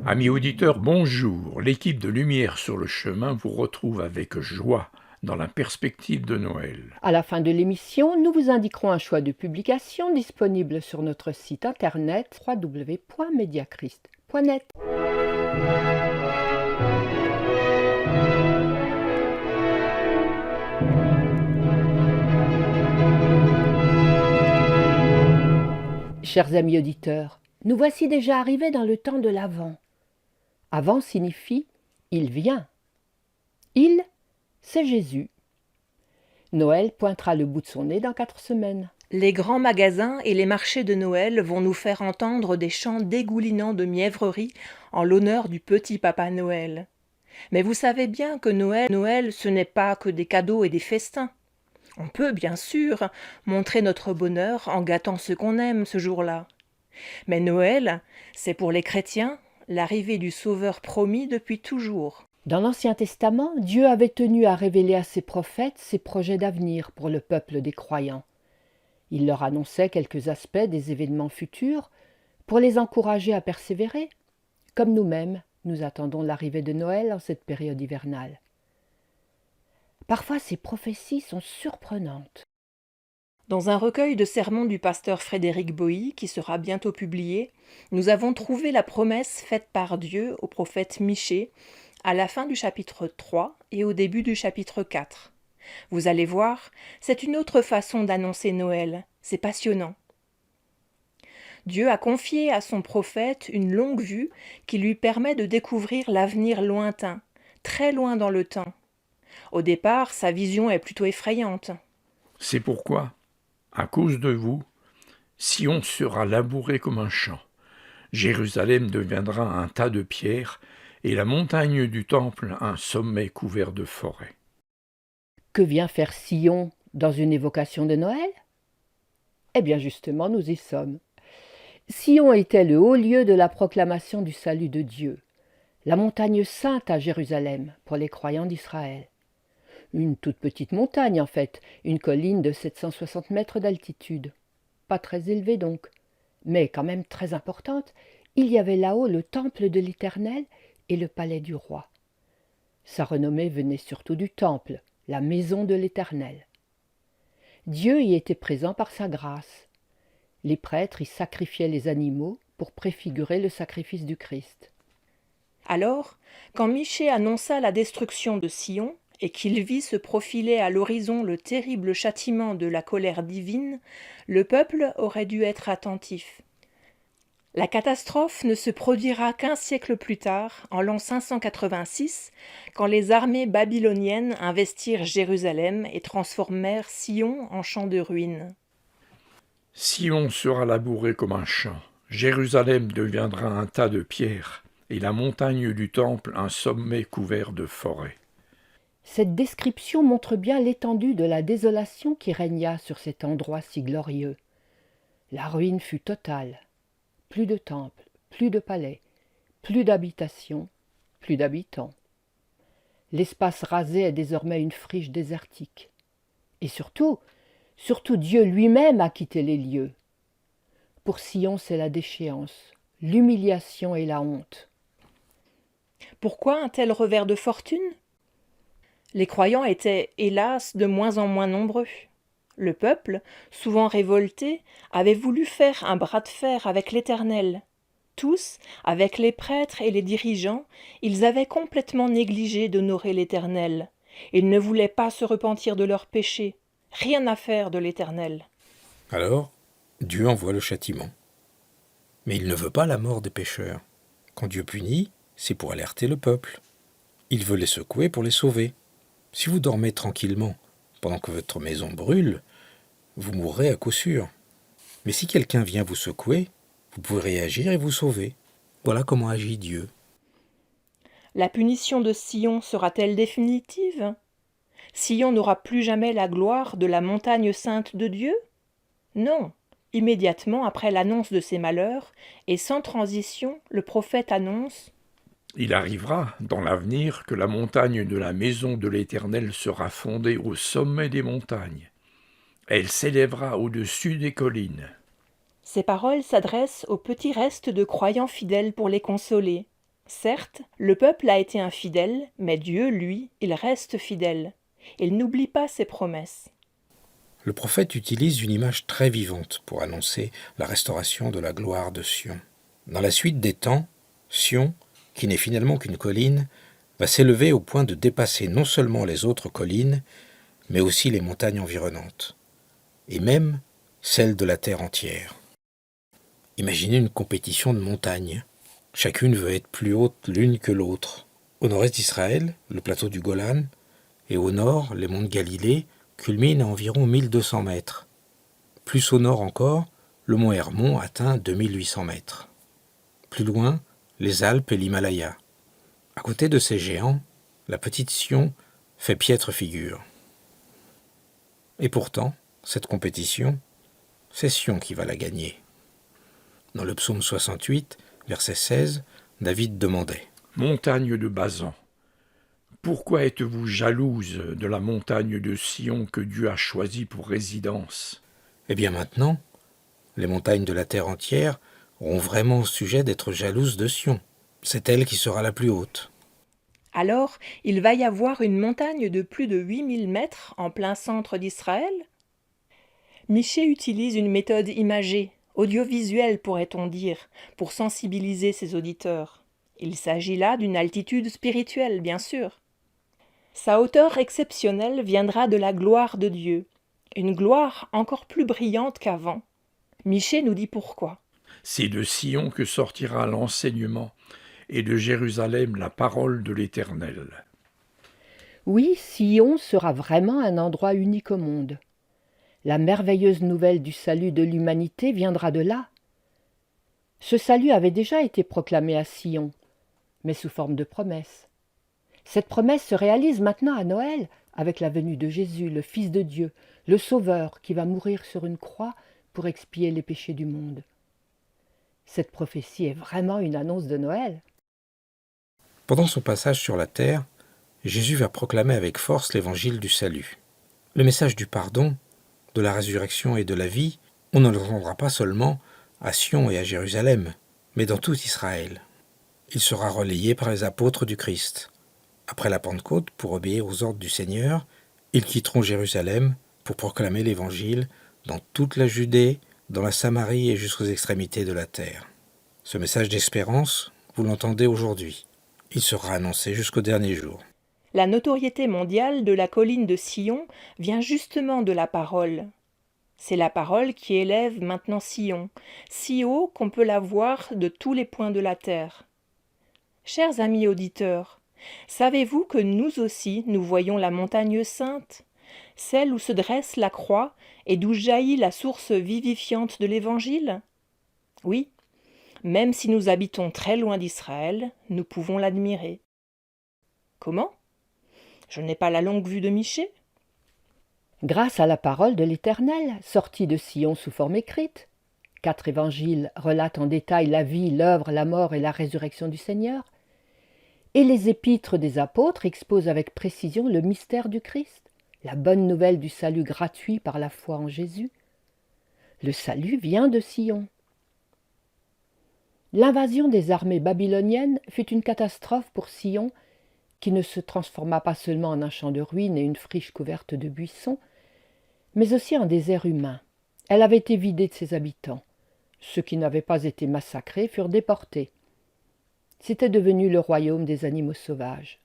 Amis auditeurs, bonjour. L'équipe de Lumière sur le chemin vous retrouve avec joie dans la perspective de Noël. À la fin de l'émission, nous vous indiquerons un choix de publication disponible sur notre site internet www.mediachrist.net. Chers amis auditeurs, nous voici déjà arrivés dans le temps de l'Avent. Avant signifie « il vient ». Il, c'est Jésus. Noël pointera le bout de son nez dans 4 semaines. Les grands magasins et les marchés de Noël vont nous faire entendre des chants dégoulinants de mièvrerie en l'honneur du petit Papa Noël. Mais vous savez bien que Noël, ce n'est pas que des cadeaux et des festins. On peut, bien sûr, montrer notre bonheur en gâtant ce qu'on aime ce jour-là. Mais Noël, c'est pour les chrétiens l'arrivée du Sauveur promis depuis toujours. Dans l'Ancien Testament, Dieu avait tenu à révéler à ses prophètes ses projets d'avenir pour le peuple des croyants. Il leur annonçait quelques aspects des événements futurs pour les encourager à persévérer, comme nous-mêmes, nous attendons l'arrivée de Noël en cette période hivernale. Parfois, ces prophéties sont surprenantes. Dans un recueil de sermons du pasteur Frédéric Boilly, qui sera bientôt publié, nous avons trouvé la promesse faite par Dieu au prophète Michée à la fin du chapitre 3 et au début du chapitre 4. Vous allez voir, c'est une autre façon d'annoncer Noël, c'est passionnant. Dieu a confié à son prophète une longue vue qui lui permet de découvrir l'avenir lointain, très loin dans le temps. Au départ, sa vision est plutôt effrayante. C'est pourquoi, à cause de vous, Sion sera labouré comme un champ. Jérusalem deviendra un tas de pierres et la montagne du temple un sommet couvert de forêts. Que vient faire Sion dans une évocation de Noël ? Eh bien justement, nous y sommes. Sion était le haut lieu de la proclamation du salut de Dieu, la montagne sainte à Jérusalem pour les croyants d'Israël. Une toute petite montagne en fait, une colline de 760 mètres d'altitude. Pas très élevée donc, mais quand même très importante. Il y avait là-haut le temple de l'Éternel et le palais du roi. Sa renommée venait surtout du temple, la maison de l'Éternel. Dieu y était présent par sa grâce. Les prêtres y sacrifiaient les animaux pour préfigurer le sacrifice du Christ. Alors, quand Michée annonça la destruction de Sion et qu'il vit se profiler à l'horizon le terrible châtiment de la colère divine, le peuple aurait dû être attentif. La catastrophe ne se produira qu'1 siècle plus tard, en l'an 586, quand les armées babyloniennes investirent Jérusalem et transformèrent Sion en champ de ruines. Sion sera labouré comme un champ. Jérusalem deviendra un tas de pierres et la montagne du temple un sommet couvert de forêts. Cette description montre bien l'étendue de la désolation qui régna sur cet endroit si glorieux. La ruine fut totale. Plus de temples, plus de palais, plus d'habitations, plus d'habitants. L'espace rasé est désormais une friche désertique. Et surtout Dieu lui-même a quitté les lieux. Pour Sion, c'est la déchéance, l'humiliation et la honte. Pourquoi un tel revers de fortune ? Les croyants étaient, hélas, de moins en moins nombreux. Le peuple, souvent révolté, avait voulu faire un bras de fer avec l'Éternel. Tous, avec les prêtres et les dirigeants, ils avaient complètement négligé d'honorer l'Éternel. Ils ne voulaient pas se repentir de leurs péchés. Rien à faire de l'Éternel. Alors, Dieu envoie le châtiment. Mais il ne veut pas la mort des pécheurs. Quand Dieu punit, c'est pour alerter le peuple. Il veut les secouer pour les sauver. Si vous dormez tranquillement pendant que votre maison brûle, vous mourrez à coup sûr. Mais si quelqu'un vient vous secouer, vous pouvez réagir et vous sauver. Voilà comment agit Dieu. La punition de Sion sera-t-elle définitive ? Sion n'aura plus jamais la gloire de la montagne sainte de Dieu ? Non. Immédiatement après l'annonce de ses malheurs, et sans transition, le prophète annonce « Il arrivera, dans l'avenir, que la montagne de la maison de l'Éternel sera fondée au sommet des montagnes. Elle s'élèvera au-dessus des collines. » Ces paroles s'adressent au petit reste de croyants fidèles pour les consoler. Certes, le peuple a été infidèle, mais Dieu, lui, il reste fidèle. Il n'oublie pas ses promesses. Le prophète utilise une image très vivante pour annoncer la restauration de la gloire de Sion. Dans la suite des temps, Sion, qui n'est finalement qu'une colline, va s'élever au point de dépasser non seulement les autres collines, mais aussi les montagnes environnantes, et même celles de la terre entière. Imaginez une compétition de montagnes. Chacune veut être plus haute l'une que l'autre. Au nord-est d'Israël, le plateau du Golan, et au nord, les monts de Galilée, culminent à environ 1200 mètres. Plus au nord encore, le mont Hermon atteint 2800 mètres. Plus loin, les Alpes et l'Himalaya. À côté de ces géants, la petite Sion fait piètre figure. Et pourtant, cette compétition, c'est Sion qui va la gagner. Dans le psaume 68, verset 16, David demandait « Montagne de Basan, pourquoi êtes-vous jalouse de la montagne de Sion que Dieu a choisie pour résidence ?» Eh bien maintenant, les montagnes de la terre entière auront vraiment sujet d'être jalouses de Sion. C'est elle qui sera la plus haute. Alors, il va y avoir une montagne de plus de 8000 mètres en plein centre d'Israël? Michée utilise une méthode imagée, audiovisuelle pourrait-on dire, pour sensibiliser ses auditeurs. Il s'agit là d'une altitude spirituelle, bien sûr. Sa hauteur exceptionnelle viendra de la gloire de Dieu, une gloire encore plus brillante qu'avant. Michée nous dit pourquoi. C'est de Sion que sortira l'enseignement, et de Jérusalem la parole de l'Éternel. Oui, Sion sera vraiment un endroit unique au monde. La merveilleuse nouvelle du salut de l'humanité viendra de là. Ce salut avait déjà été proclamé à Sion, mais sous forme de promesse. Cette promesse se réalise maintenant à Noël, avec la venue de Jésus, le Fils de Dieu, le Sauveur qui va mourir sur une croix pour expier les péchés du monde. Cette prophétie est vraiment une annonce de Noël. Pendant son passage sur la terre, Jésus va proclamer avec force l'évangile du salut. Le message du pardon, de la résurrection et de la vie, on ne l'entendra pas seulement à Sion et à Jérusalem, mais dans tout Israël. Il sera relayé par les apôtres du Christ. Après la Pentecôte, pour obéir aux ordres du Seigneur, ils quitteront Jérusalem pour proclamer l'Évangile dans toute la Judée, dans la Samarie et jusqu'aux extrémités de la terre. Ce message d'espérance, vous l'entendez aujourd'hui. Il sera annoncé jusqu'au dernier jour. La notoriété mondiale de la colline de Sion vient justement de la parole. C'est la parole qui élève maintenant Sion, si haut qu'on peut la voir de tous les points de la terre. Chers amis auditeurs, savez-vous que nous aussi nous voyons la montagne sainte, celle où se dresse la croix et d'où jaillit la source vivifiante de l'Évangile? Oui, même si nous habitons très loin d'Israël, nous pouvons l'admirer. Comment? Je n'ai pas la longue vue de Michée? Grâce à la parole de l'Éternel, sortie de Sion sous forme écrite. 4 évangiles relatent en détail la vie, l'œuvre, la mort et la résurrection du Seigneur. Et les épîtres des apôtres exposent avec précision le mystère du Christ, la bonne nouvelle du salut gratuit par la foi en Jésus. Le salut vient de Sion. L'invasion des armées babyloniennes fut une catastrophe pour Sion, qui ne se transforma pas seulement en un champ de ruines et une friche couverte de buissons, mais aussi en désert humain. Elle avait été vidée de ses habitants. Ceux qui n'avaient pas été massacrés furent déportés. C'était devenu le royaume des animaux sauvages.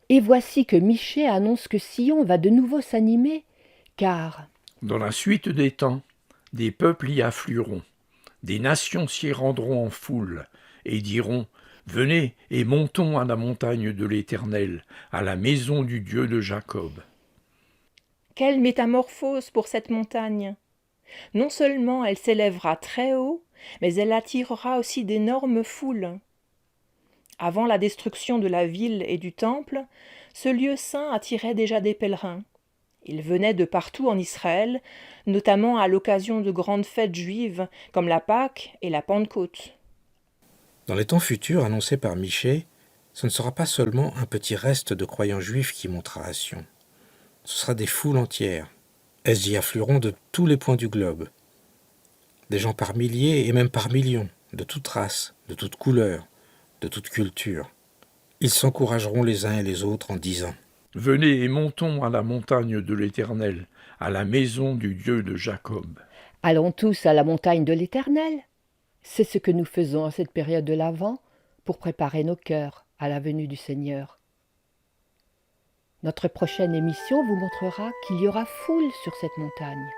Et voici que Michée annonce que Sion va de nouveau s'animer, car Dans la suite des temps, des peuples y afflueront, des nations s'y rendront en foule, et diront « Venez et montons à la montagne de l'Éternel, à la maison du Dieu de Jacob. » Quelle métamorphose pour cette montagne! Non seulement elle s'élèvera très haut, mais elle attirera aussi d'énormes foules. Avant la destruction de la ville et du temple, ce lieu saint attirait déjà des pèlerins. Ils venaient de partout en Israël, notamment à l'occasion de grandes fêtes juives comme la Pâque et la Pentecôte. Dans les temps futurs annoncés par Michée, ce ne sera pas seulement un petit reste de croyants juifs qui montera à Sion. Ce sera des foules entières. Elles y afflueront de tous les points du globe. Des gens par milliers et même par millions, de toute race, de toute couleur, de toute culture. Ils s'encourageront les uns et les autres en disant : Venez et montons à la montagne de l'Éternel, à la maison du Dieu de Jacob. Allons tous à la montagne de l'Éternel. C'est ce que nous faisons à cette période de l'Avent pour préparer nos cœurs à la venue du Seigneur. Notre prochaine émission vous montrera qu'il y aura foule sur cette montagne.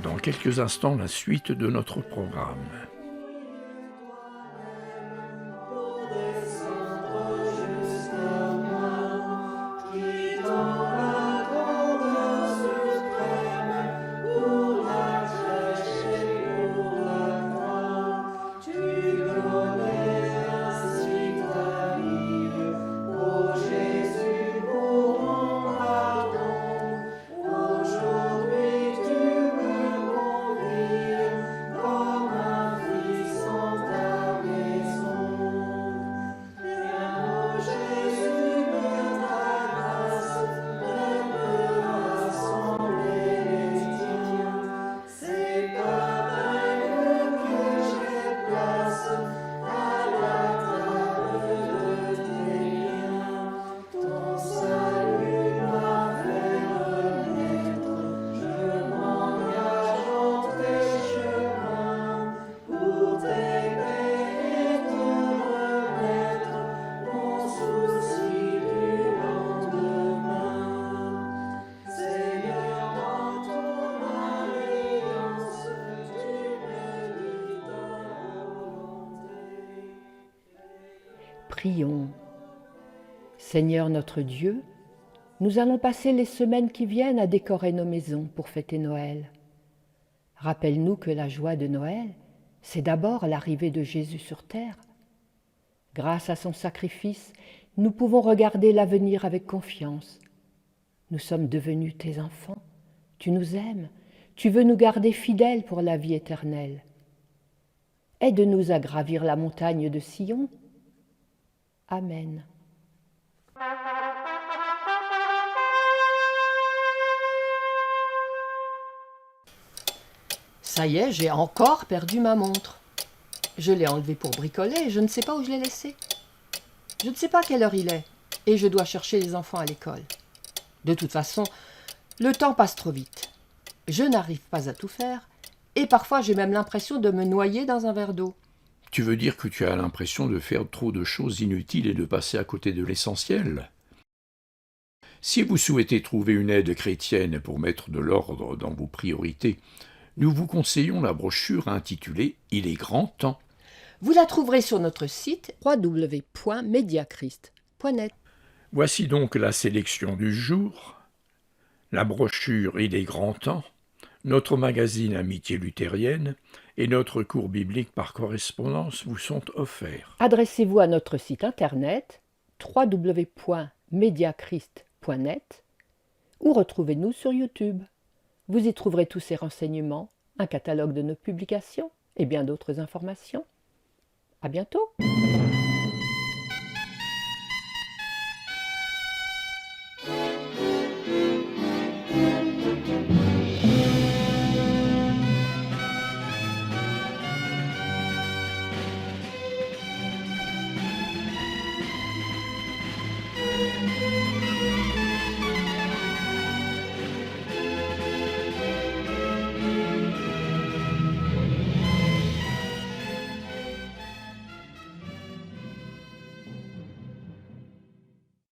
Dans quelques instants, la suite de notre programme. Prions. Seigneur notre Dieu, nous allons passer les semaines qui viennent à décorer nos maisons pour fêter Noël. Rappelle-nous que la joie de Noël, c'est d'abord l'arrivée de Jésus sur terre. Grâce à son sacrifice, nous pouvons regarder l'avenir avec confiance. Nous sommes devenus tes enfants. Tu nous aimes. Tu veux nous garder fidèles pour la vie éternelle. Aide-nous à gravir la montagne de Sion. Amen. Ça y est, j'ai encore perdu ma montre. Je l'ai enlevée pour bricoler et je ne sais pas où je l'ai laissée. Je ne sais pas quelle heure il est et je dois chercher les enfants à l'école. De toute façon, le temps passe trop vite. Je n'arrive pas à tout faire et parfois j'ai même l'impression de me noyer dans un verre d'eau. Tu veux dire que tu as l'impression de faire trop de choses inutiles et de passer à côté de l'essentiel ? Si vous souhaitez trouver une aide chrétienne pour mettre de l'ordre dans vos priorités, nous vous conseillons la brochure intitulée « Il est grand temps ». Vous la trouverez sur notre site www.mediachrist.net. Voici donc la sélection du jour, la brochure « Il est grand temps », notre magazine Amitié luthérienne et notre cours biblique par correspondance vous sont offerts. Adressez-vous à notre site internet www.mediachrist.net ou retrouvez-nous sur YouTube. Vous y trouverez tous ces renseignements, un catalogue de nos publications et bien d'autres informations. À bientôt!